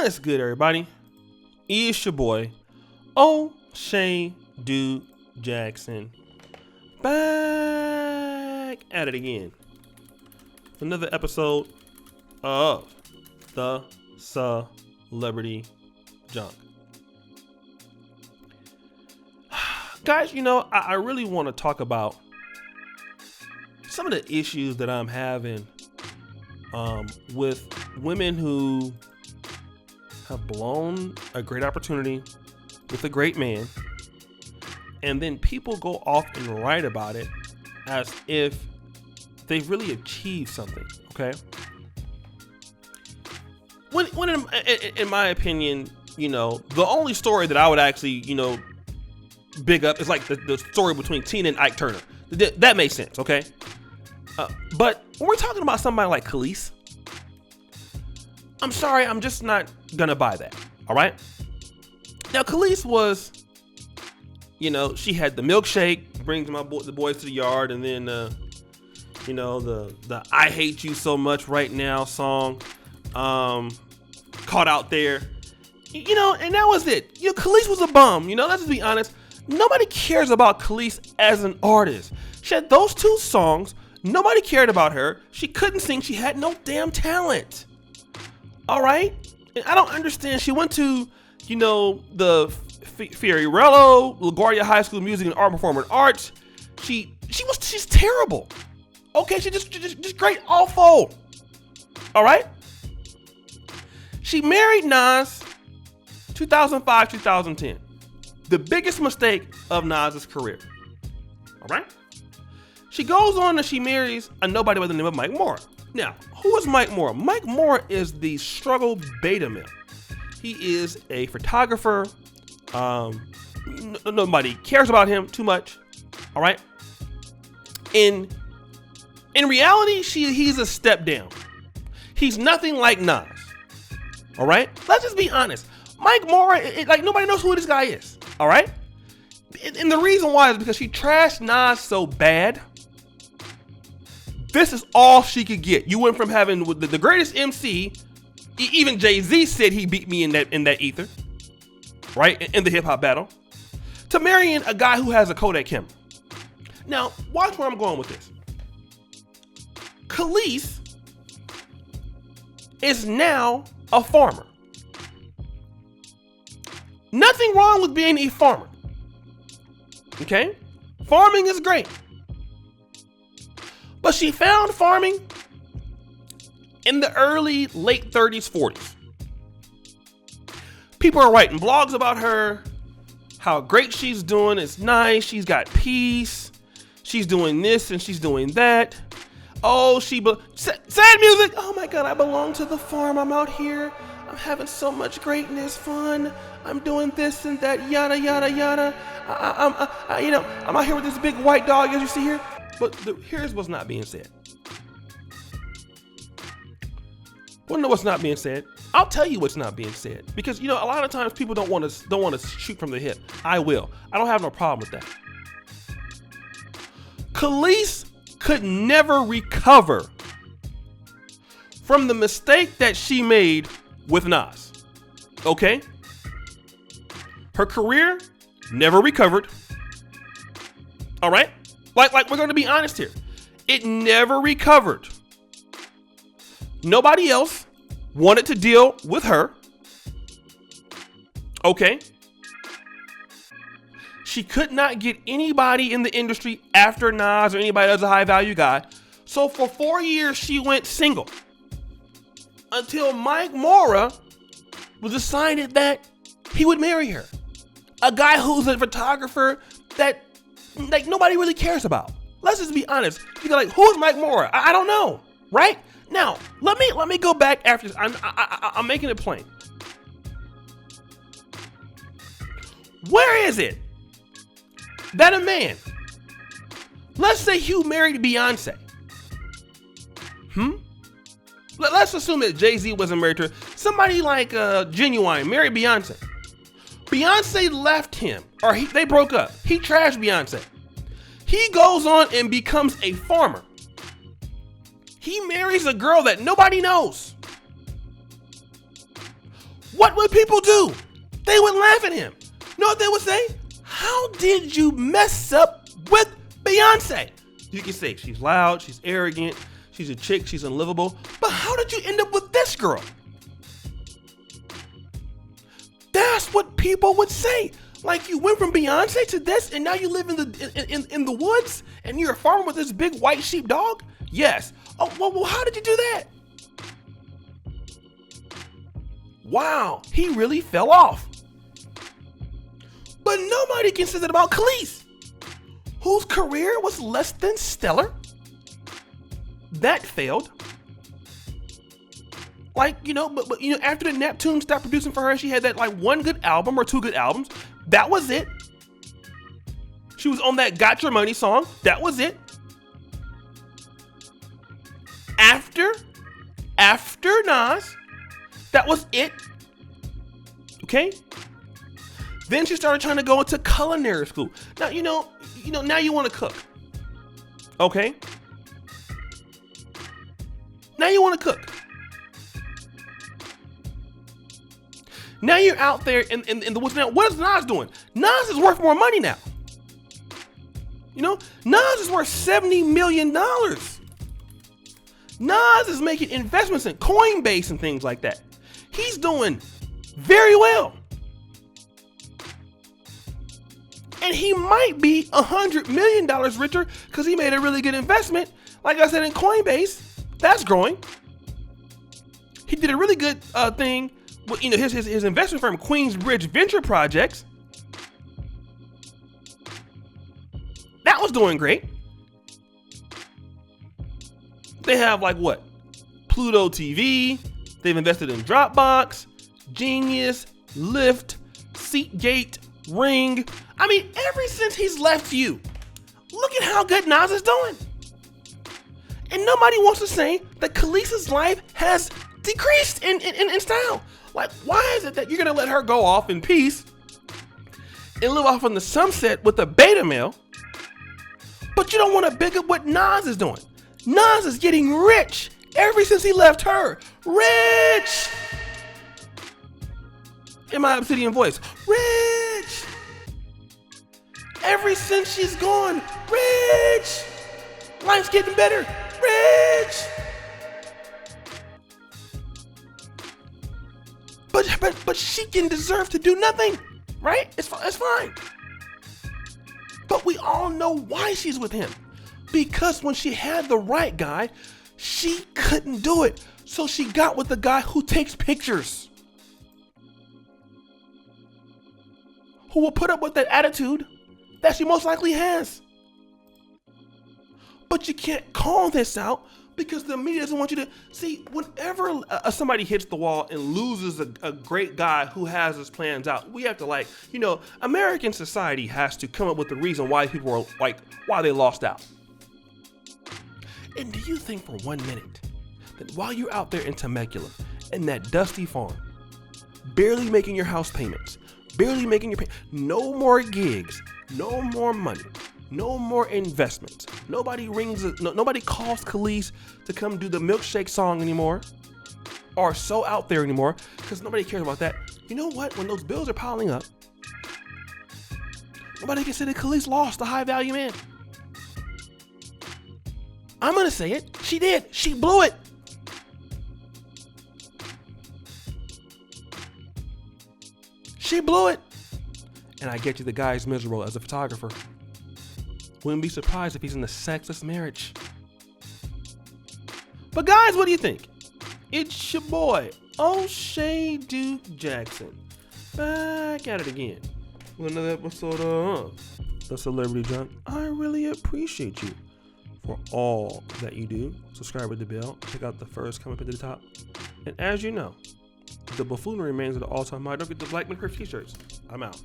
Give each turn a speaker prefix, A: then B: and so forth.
A: What's good, everybody? It's your boy, O'Shea Dude Jackson, back at it again. Another episode of the Celebrity Junk. Guys, you know, I really want to talk about some of the issues that I'm having with women who have blown a great opportunity with a great man, and then people go off and write about it as if they've really achieved something. Okay, when in my opinion, you know, the only story that I would actually, you know, big up is like the story between Tina and Ike Turner. That makes sense, okay? But when we're talking about somebody like Kelis, I'm sorry, I'm just not gonna buy that. All right. Now, Kelis was, you know, she had the milkshake, brings the boys to the yard, and then, you know, the "I Hate You So Much Right Now" song, caught out there, you know, and that was it. You know, Kelis was a bum. You know, let's just be honest. Nobody cares about Kelis as an artist. She had those two songs. Nobody cared about her. She couldn't sing. She had no damn talent. All right? And I don't understand. She went to, you know, the Fiorello, LaGuardia High School of Music and Art Performing Arts. She's terrible. Okay, she's just great awful. All right? She married Nas 2005, 2010. The biggest mistake of Nas's career. All right? She goes on and she marries a nobody by the name of Mike Moore. Now, who is Mike Moore? Mike Moore is the struggle beta male. He is a photographer. Nobody cares about him too much. All right? In reality, he's a step down. He's nothing like Nas. All right? Let's just be honest. Mike Moore, like, nobody knows who this guy is. All right? And the reason why is because she trashed Nas so bad. This is all she could get. You went from having the greatest MC, even Jay-Z said he beat me in that ether, right? In the hip hop battle, to marrying a guy who has a Kodak camera. Now, watch where I'm going with this. Kelis is now a farmer. Nothing wrong with being a farmer. Okay? Farming is great. But she found farming in the late 30s, 40s. People are writing blogs about her, how great she's doing. It's nice. She's got peace. She's doing this and she's doing that. Oh, sad music. Oh my God, I belong to the farm. I'm out here. I'm having so much greatness, fun. I'm doing this and that, yada, yada, yada. I'm out here with this big white dog, as you see here. But here's what's not being said. Want to know what's not being said? I'll tell you what's not being said. Because, you know, a lot of times people don't want to shoot from the hip. I will. I don't have no problem with that. Kelis could never recover from the mistake that she made with Nas. Okay? Her career never recovered. All right? Like we're going to be honest here. It never recovered. Nobody else wanted to deal with her. Okay? She could not get anybody in the industry after Nas or anybody as a high value guy. So for 4 years, she went single. Until Mike Moore was decided that he would marry her. A guy who's a photographer that, like, nobody really cares about. Let's just be honest. You're like, who is Mike Moore? I don't know, right? Now, let me go back after this. I'm making it plain. Where is it that a man, let's say you married Beyonce. Let's assume that Jay-Z wasn't married to her. Somebody like Genuine married Beyonce. Beyonce left him, or they broke up. He trashed Beyonce. He goes on and becomes a farmer. He marries a girl that nobody knows. what would people do? They would laugh at him. You know what they would say? How did you mess up with Beyonce? You can say she's loud, she's arrogant, she's a chick, she's unlivable. But how did you end up with this girl? That's what people would say. Like, you went from Beyonce to this, and now you live in the woods, and you're a farmer with this big white sheep dog? Yes. Oh, well, how did you do that? Wow, he really fell off. But nobody can say that about Kelis, whose career was less than stellar. That failed. Like, but after the Neptune stopped producing for her, she had that like one good album or two good albums. That was it. She was on that Got Your Money song. That was it. After Nas, that was it. Okay? Then she started trying to go into culinary school. Now, now you want to cook. Okay? Now you want to cook. Now you're out there in the woods. Now, what is Nas doing? Nas is worth more money now. Nas is worth $70 million. Nas is making investments in Coinbase and things like that. He's doing very well. And he might be $100 million richer because he made a really good investment. Like I said, in Coinbase, that's growing. He did a really good thing with his investment firm, Queensbridge Venture Projects. That was doing great. They have Pluto TV. They've invested in Dropbox, Genius, Lyft, SeatGate, Ring. I mean, ever since he's left you, look at how good Nas is doing. And nobody wants to say that Kelis's life has decreased in style. Like, why is it that you're gonna let her go off in peace and live off in the sunset with a beta male, but you don't want to pick up what Nas is doing? Nas is getting rich ever since he left her. Rich! In my obsidian voice. Rich! Ever since she's gone. Rich! Life's getting better. Rich! But she can deserve to do nothing, right? It's fine. But we all know why she's with him. Because when she had the right guy, she couldn't do it. So she got with the guy who takes pictures, who will put up with that attitude that she most likely has. But you can't call this out because the media doesn't want you to see. Whenever somebody hits the wall and loses a great guy who has his plans out, we have to American society has to come up with the reason why people are why they lost out. And do you think for 1 minute that while you're out there in Temecula in that dusty farm, barely making your house payments, barely making your no more gigs, no more money, no more investments, nobody calls Kelis to come do the milkshake song anymore, or so out there anymore, because nobody cares about that. You know what? When those bills are piling up, nobody can say that Kelis lost a high value man. I'm gonna say it. She did. She blew it. She blew it. And I get you, the guy is miserable as a photographer. Wouldn't be surprised if he's in a sexless marriage. But guys, what do you think? It's your boy, O'Shea Duke Jackson, back at it again with another episode of The Celebrity Junk. I really appreciate you for all that you do. Subscribe with the bell. Check out the first comment at the top. And as you know, the buffoonery remains at an all-time high. Don't get the Black Man Craft t-shirts. I'm out.